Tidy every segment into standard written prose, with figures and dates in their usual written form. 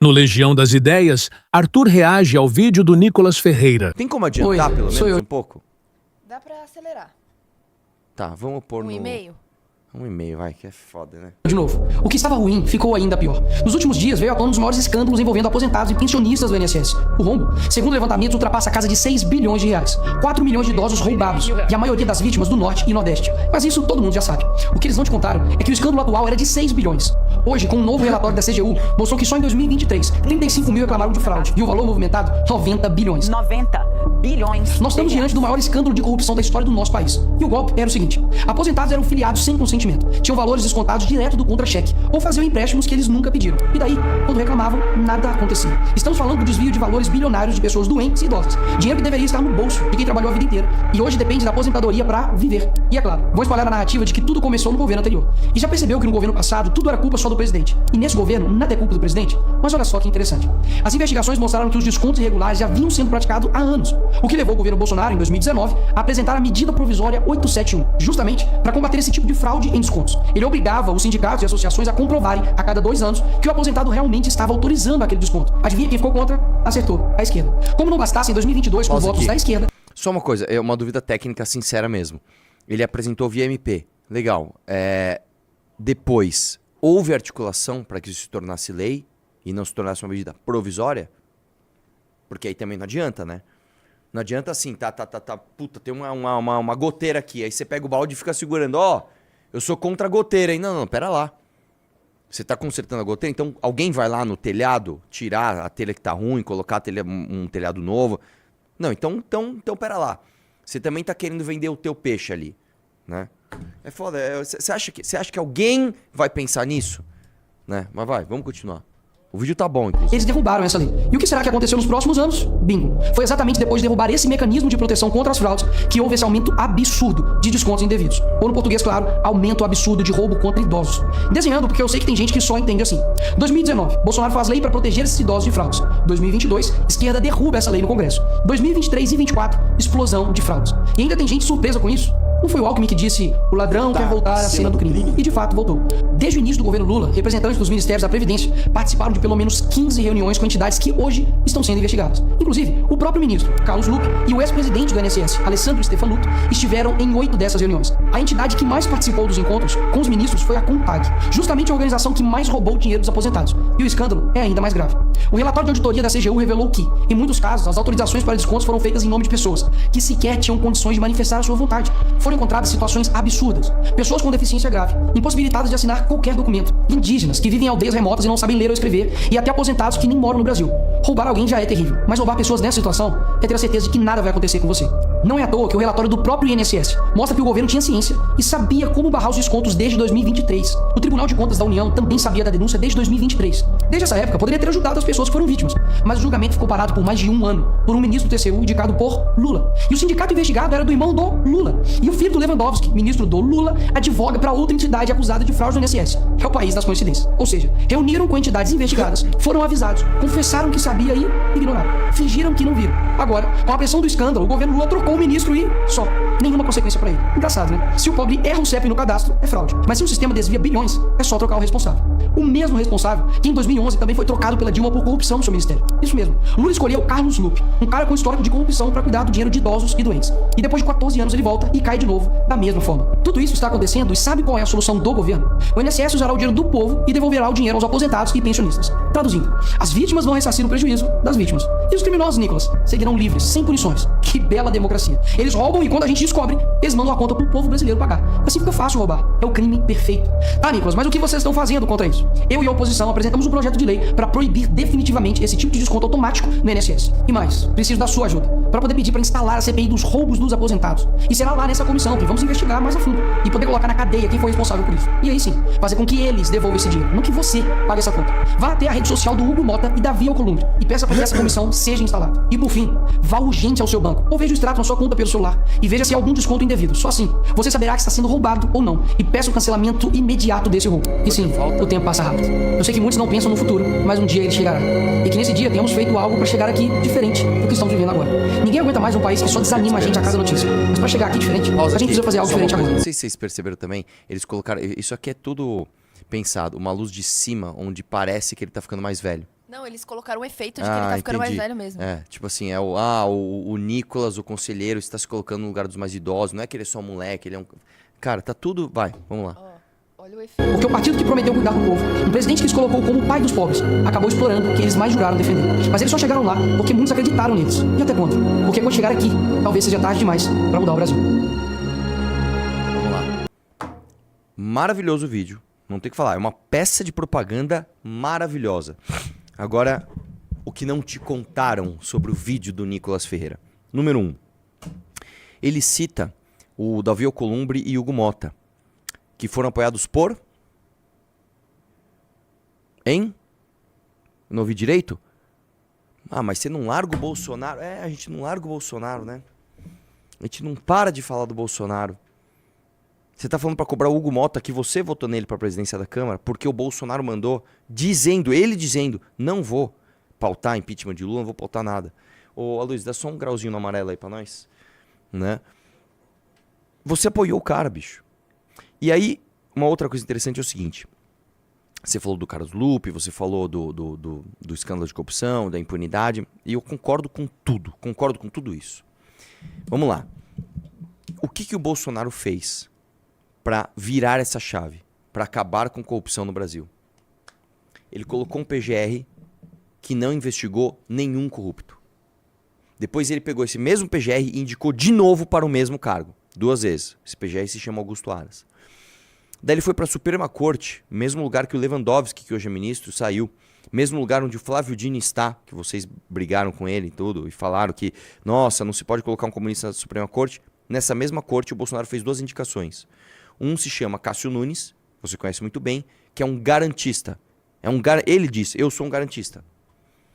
No Legião das Ideias, Arthur reage ao vídeo do Nicolas Ferreira. Tem como adiantar pelo menos um pouco? Dá pra acelerar. Tá, vamos pôr no... 1,5? 1,5, vai, que é foda, né? De novo, o que estava ruim ficou ainda pior. Nos últimos dias veio à tona um dos maiores escândalos envolvendo aposentados e pensionistas do INSS. O rombo, segundo levantamentos, ultrapassa a casa de 6 bilhões de reais. 4 milhões de idosos roubados, e a maioria das vítimas do Norte e Nordeste. Mas isso todo mundo já sabe. O que eles não te contaram é que o escândalo atual era de 6 bilhões. Hoje, com um novo relatório da CGU, mostrou que só em 2023, 35 mil reclamaram de fraude. E o valor movimentado, 90 bilhões. 90 bilhões. Nós estamos diante do maior escândalo de corrupção da história do nosso país. E o golpe era o seguinte: aposentados eram filiados sem consentimento, tinham valores descontados direto do contra-cheque, ou faziam empréstimos que eles nunca pediram. E daí, quando reclamavam, nada acontecia. Estamos falando do desvio de valores bilionários de pessoas doentes e idosas. Dinheiro que deveria estar no bolso de quem trabalhou a vida inteira e hoje depende da aposentadoria pra viver. E é claro, vou espalhar a narrativa de que tudo começou no governo anterior. E já percebeu que no governo passado tudo era culpa só do presidente. E nesse governo, nada é culpa do presidente? Mas olha só que interessante. As investigações mostraram que os descontos irregulares já vinham sendo praticados há anos, o que levou o governo Bolsonaro, em 2019, a apresentar a medida provisória 871, justamente para combater esse tipo de fraude em descontos. Ele obrigava os sindicatos e associações a comprovarem, a cada 2 anos, que o aposentado realmente estava autorizando aquele desconto. Adivinha quem ficou contra? Acertou, a esquerda. Como não bastasse, em 2022, com votos da esquerda... Só uma coisa, é uma dúvida técnica sincera mesmo. Ele apresentou via MP. Legal. Depois, houve articulação para que isso se tornasse lei e não se tornasse uma medida provisória? Porque aí também não adianta, né? Não adianta assim, puta, tem uma goteira aqui. Aí você pega o balde e fica segurando. Ó, eu sou contra a goteira, hein? Não, pera lá. Você tá consertando a goteira, então alguém vai lá no telhado, tirar a telha que tá ruim, colocar um telhado novo. Não, então pera lá. Você também tá querendo vender o teu peixe ali, né? É foda. Você acha que alguém vai pensar nisso? Né? Mas vai, vamos continuar. O vídeo tá bom, inclusive. Eles derrubaram essa lei. E o que será que aconteceu nos próximos anos? Bingo. Foi exatamente depois de derrubar esse mecanismo de proteção contra as fraudes que houve esse aumento absurdo de descontos indevidos. Ou no português, claro, aumento absurdo de roubo contra idosos. Desenhando, porque eu sei que tem gente que só entende assim. 2019, Bolsonaro faz lei para proteger esses idosos de fraudes. 2022, esquerda derruba essa lei no Congresso. 2023 e 2024, explosão de fraudes. E ainda tem gente surpresa com isso. Não foi o Alckmin que disse: o ladrão quer voltar à cena do crime. E de fato voltou. Desde o início do governo Lula, representantes dos ministérios da Previdência participaram de pelo menos 15 reuniões com entidades que hoje estão sendo investigadas. Inclusive, o próprio ministro, Carlos Lupe, e o ex-presidente do INSS, Alessandro Stefanuto, estiveram em 8 dessas reuniões. A entidade que mais participou dos encontros com os ministros foi a CONTAG, justamente a organização que mais roubou o dinheiro dos aposentados. E o escândalo é ainda mais grave. O relatório de auditoria da CGU revelou que, em muitos casos, as autorizações para descontos foram feitas em nome de pessoas que sequer tinham condições de manifestar a sua vontade. Foram encontradas situações absurdas. Pessoas com deficiência grave, impossibilitadas de assinar qualquer documento. Indígenas que vivem em aldeias remotas e não sabem ler ou escrever. E até aposentados que nem moram no Brasil. Roubar alguém já é terrível, mas roubar pessoas nessa situação é ter a certeza de que nada vai acontecer com você. Não é à toa que o relatório do próprio INSS mostra que o governo tinha ciência e sabia como barrar os descontos desde 2023. O Tribunal de Contas da União também sabia da denúncia desde 2023. Desde essa época, poderia ter ajudado as pessoas que foram vítimas, mas o julgamento ficou parado por mais de 1 ano por um ministro do TCU indicado por Lula. E o sindicato investigado era do irmão do Lula. E o filho do Lewandowski, ministro do Lula, advoga para outra entidade acusada de fraude no INSS. É o país das coincidências. Ou seja, reuniram com entidades investigadas, foram avisados, confessaram que sabia e ignoraram. Fingiram que não viram. Agora, com a pressão do escândalo, o governo Lula trocou o ministro e só. Nenhuma consequência para ele. Engraçado, né? Se o pobre erra o CEP no cadastro, é fraude. Mas se o sistema desvia bilhões, é só trocar o responsável. O mesmo responsável que em 2011 também foi trocado pela Dilma por corrupção no seu ministério. Isso mesmo. Lula escolheu Carlos Lupe, um cara com histórico de corrupção para cuidar do dinheiro de idosos e doentes. E depois de 14 anos ele volta e cai de novo da mesma forma. Tudo isso está acontecendo e sabe qual é a solução do governo? O INSS usará o dinheiro do povo e devolverá o dinheiro aos aposentados e pensionistas. Traduzindo, as vítimas vão ressarcir o prejuízo das vítimas. E os criminosos, Nicolas, seguirão livres, sem punições. Que bela democracia. Eles roubam e quando a gente descobre, eles mandam a conta pro povo brasileiro pagar. Assim fica fácil roubar. É o crime perfeito. Tá, Nicolas, mas o que vocês estão fazendo contra isso? Eu e a oposição apresentamos um projeto de lei para proibir definitivamente esse tipo de desconto automático no INSS. E mais, preciso da sua ajuda para poder pedir para instalar a CPI dos roubos dos aposentados. E será lá nessa comissão que vamos investigar mais a fundo e poder colocar na cadeia quem foi responsável por isso. E aí sim, fazer com que eles devolvam esse dinheiro, não que você pague essa conta. Vá até a rede social do Hugo Mota e Davi Alcolumbre e peça para que essa comissão seja instalada. E por fim, vá urgente ao seu banco ou veja o extrato na sua conta pelo celular e veja se há algum desconto indevido. Só assim, você saberá que está sendo roubado ou não e peça o cancelamento imediato desse roubo. E sim, o tempo passa rápido. Eu sei que muitos não pensam no futuro, mas um dia ele chegará. E que nesse dia tenhamos feito algo para chegar aqui diferente do que estamos vivendo agora. Ninguém aguenta mais um país que só desanima a gente a cada notícia. Mas para chegar aqui diferente, a gente precisa fazer algo diferente agora. Não sei se vocês perceberam também, eles colocaram... Isso aqui é tudo pensado, uma luz de cima onde parece que ele tá ficando mais velho. Não, eles colocaram o efeito de que ele tá ficando mais entendi. velho mesmo. É, tipo assim, o Nicolas, o conselheiro, está se colocando no lugar dos mais idosos. Não é que ele é só um moleque, ele é um... Cara, tá tudo... Vai, vamos lá. Ó, olha o efeito. Porque o partido que prometeu cuidar do povo, um presidente que os colocou como o pai dos pobres, acabou explorando quem eles mais juraram defender. Mas eles só chegaram lá porque muitos acreditaram neles. E até quando? Porque quando chegar aqui, talvez seja tarde demais pra mudar o Brasil. Vamos lá. Maravilhoso vídeo. Não tem o que falar. É uma peça de propaganda maravilhosa. Agora, o que não te contaram sobre o vídeo do Nicolas Ferreira. Número 1. Ele cita o Davi Alcolumbre e Hugo Mota, que foram apoiados por... Hein? Não ouvi direito? Ah, mas você não larga o Bolsonaro? É, a gente não larga o Bolsonaro, né? A gente não para de falar do Bolsonaro. Você tá falando pra cobrar o Hugo Mota que você votou nele pra presidência da Câmara porque o Bolsonaro mandou, ele dizendo, não vou pautar impeachment de Lula, não vou pautar nada. Ô, Aloysio, dá só um grauzinho no amarelo aí pra nós, né? Você apoiou o cara, bicho. E aí, uma outra coisa interessante é o seguinte. Você falou do Carlos Lupe, você falou do escândalo de corrupção, da impunidade, e eu concordo com tudo isso. Vamos lá. O que o Bolsonaro fez para virar essa chave, para acabar com corrupção no Brasil? Ele colocou um PGR que não investigou nenhum corrupto. Depois ele pegou esse mesmo PGR e indicou de novo para o mesmo cargo, 2 vezes. Esse PGR se chama Augusto Aras. Daí ele foi para a Suprema Corte, mesmo lugar que o Lewandowski, que hoje é ministro, saiu. Mesmo lugar onde o Flávio Dino está, que vocês brigaram com ele e tudo, e falaram que, nossa, não se pode colocar um comunista na Suprema Corte. Nessa mesma corte, o Bolsonaro fez 2 indicações. Um se chama Cássio Nunes, você conhece muito bem, que é um garantista. Ele disse, eu sou um garantista.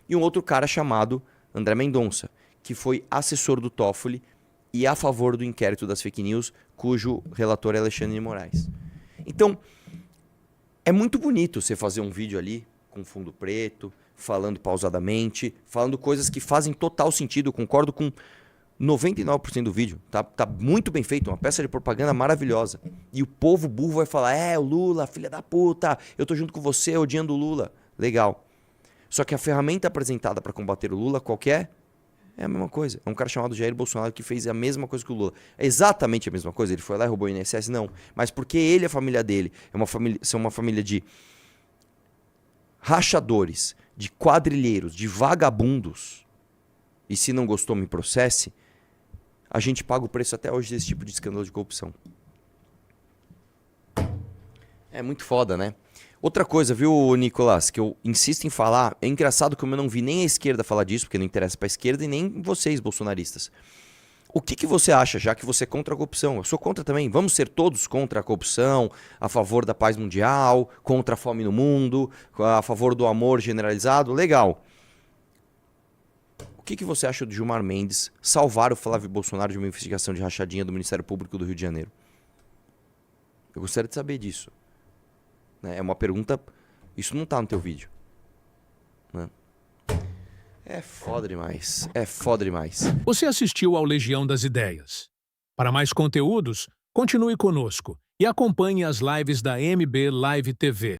E um outro cara chamado André Mendonça, que foi assessor do Toffoli e a favor do inquérito das fake news, cujo relator é Alexandre de Moraes. Então, é muito bonito você fazer um vídeo ali, com fundo preto, falando pausadamente, falando coisas que fazem total sentido, eu concordo com 99% do vídeo, tá muito bem feito, uma peça de propaganda maravilhosa. E o povo burro vai falar, o Lula, filha da puta, eu tô junto com você odiando o Lula. Legal. Só que a ferramenta apresentada para combater o Lula, qualquer, é a mesma coisa. É um cara chamado Jair Bolsonaro que fez a mesma coisa que o Lula. É exatamente a mesma coisa, ele foi lá e roubou o INSS? Não. Mas porque ele e a família dele são uma família de rachadores, de quadrilheiros, de vagabundos, e se não gostou, me processe, a gente paga o preço até hoje desse tipo de escândalo de corrupção. É muito foda, né? Outra coisa, viu, Nicolas, que eu insisto em falar, é engraçado como eu não vi nem a esquerda falar disso, porque não interessa pra esquerda, e nem vocês, bolsonaristas. O que você acha, já que você é contra a corrupção? Eu sou contra também. Vamos ser todos contra a corrupção, a favor da paz mundial, contra a fome no mundo, a favor do amor generalizado? Legal. O que você acha do Gilmar Mendes salvar o Flávio Bolsonaro de uma investigação de rachadinha do Ministério Público do Rio de Janeiro? Eu gostaria de saber disso. É uma pergunta... Isso não tá no teu vídeo. Né? É foda demais. É foda demais. Você assistiu ao Legião das Ideias. Para mais conteúdos, continue conosco e acompanhe as lives da MB Live TV.